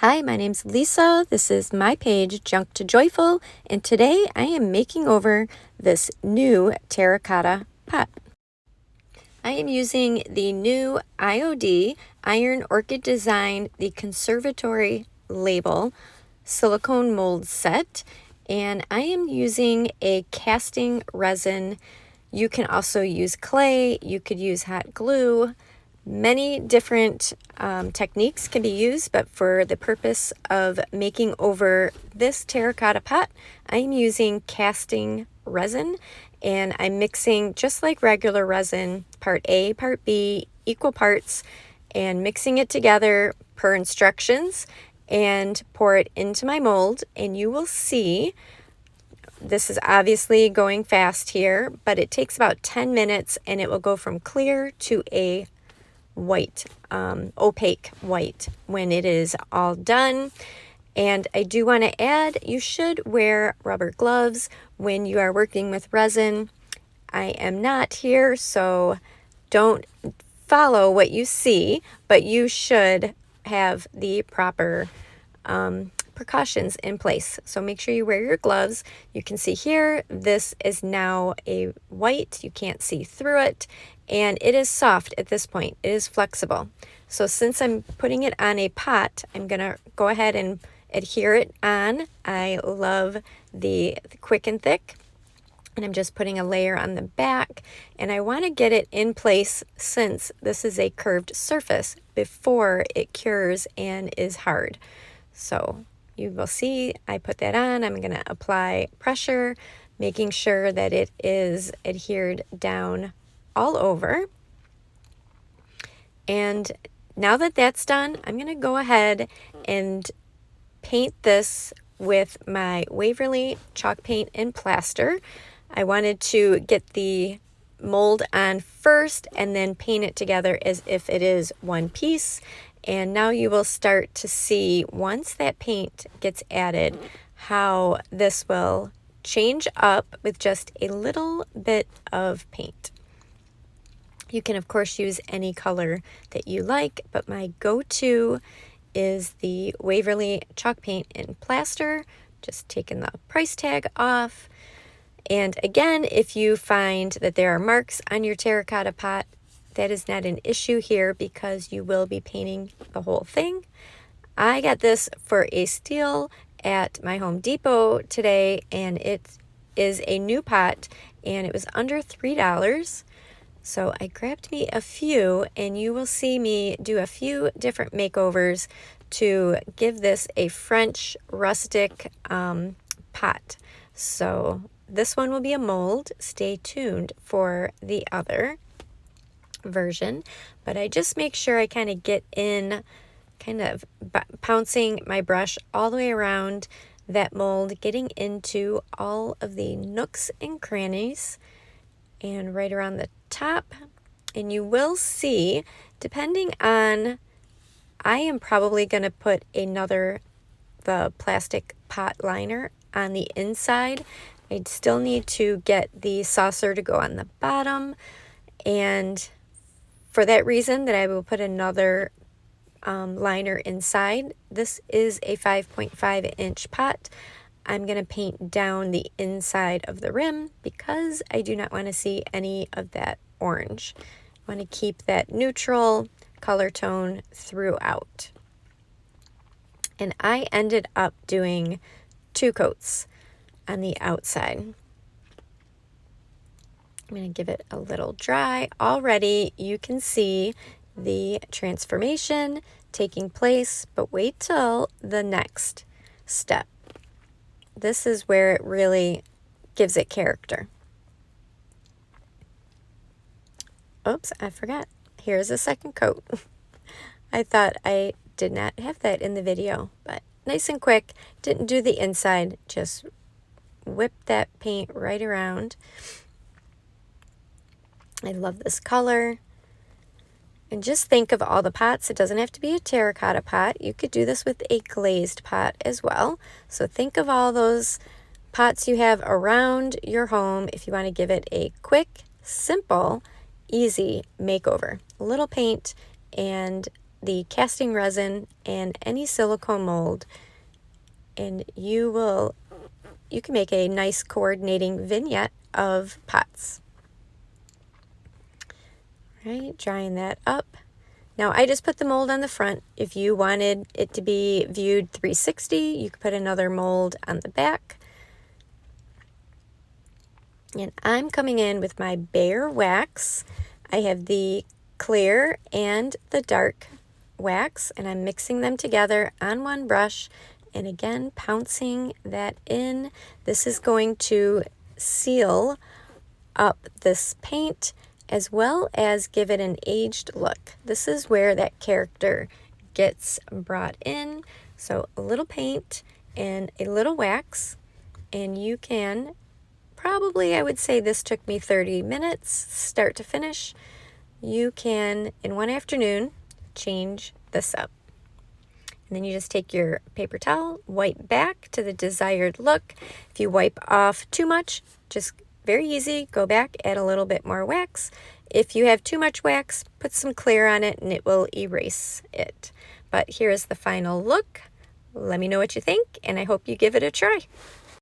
Hi, my name's Lisa. This is my page, Junk to Joyful, and today I am making over this new terracotta pot. I am using the new IOD, Iron Orchid Design, the Conservatory label silicone mold set, and I am using a casting resin. You can also use clay, you could use hot glue. Many different techniques can be used, but for the purpose of making over this terracotta pot, I'm using casting resin, and I'm mixing just like regular resin, part A, part B, equal parts, and mixing it together per instructions and pour it into my mold. And you will see, this is obviously going fast here, but it takes about 10 minutes and it will go from clear to a white, opaque white when it is all done. And I do want to add, you should wear rubber gloves when you are working with resin. I am not here, so don't follow what you see, but you should have the proper precautions in place. So make sure you wear your gloves. You can see here, this is now a white. You can't see through it, and it is soft at this point. It is flexible. So since I'm putting it on a pot, I'm gonna go ahead and adhere it on. I love the quick and thick, and I'm just putting a layer on the back, and I want to get it in place since this is a curved surface before it cures and is hard. So you will see I put that on. I'm going to apply pressure, making sure that it is adhered down all over. And now that that's done, I'm going to go ahead and paint this with my Waverly chalk paint and plaster. I wanted to get the mold on first and then paint it together as if it is one piece. And now you will start to see, once that paint gets added, how this will change up with just a little bit of paint. You can of course use any color that you like, but my go-to is the Waverly chalk paint and plaster. Just taking the price tag off. And again, if you find that there are marks on your terracotta pot, that is not an issue here because you will be painting the whole thing. I got this for a steal at my Home Depot today, and it is a new pot, and it was under $3. So I grabbed me a few, and you will see me do a few different makeovers to give this a French rustic pot. So this one will be a mold. Stay tuned for the other version, but I just make sure I kind of get in, kind of pouncing my brush all the way around that mold, getting into all of the nooks and crannies and right around the top. And you will see, depending on, I am probably going to put the plastic pot liner on the inside. I still need to get the saucer to go on the bottom, and for that reason that I will put another liner inside. This is a 5.5 inch pot. I'm going to paint down the inside of the rim because I do not want to see any of that orange. I want to keep that neutral color tone throughout. And I ended up doing 2 coats on the outside. I'm going to give it a little dry. Already you can see the transformation taking place, but wait till the next step. This is where it really gives it character. Oops, I forgot. Here's a second coat. I thought I did not have that in the video, but nice and quick. Didn't do the inside, just whipped that paint right around. I love this color. And just think of all the pots. It doesn't have to be a terracotta pot. You could do this with a glazed pot as well. So think of all those pots you have around your home if you want to give it a quick, simple, easy makeover. A little paint and the casting resin and any silicone mold, and you can make a nice coordinating vignette of pots. Right, drying that up. Now I just put the mold on the front. If you wanted it to be viewed 360, you could put another mold on the back. And I'm coming in with my bare wax. I have the clear and the dark wax, and I'm mixing them together on one brush, and again pouncing that in. This is going to seal up this paint as well as give it an aged look. This is where that character gets brought in. So a little paint and a little wax, and you can probably, I would say this took me 30 minutes start to finish. You can, in one afternoon, change this up. And then you just take your paper towel, wipe back to the desired look. If you wipe off too much, just very easy, go back, add a little bit more wax. If you have too much wax, put some clear on it and it will erase it. But here is the final look. Let me know what you think, and I hope you give it a try.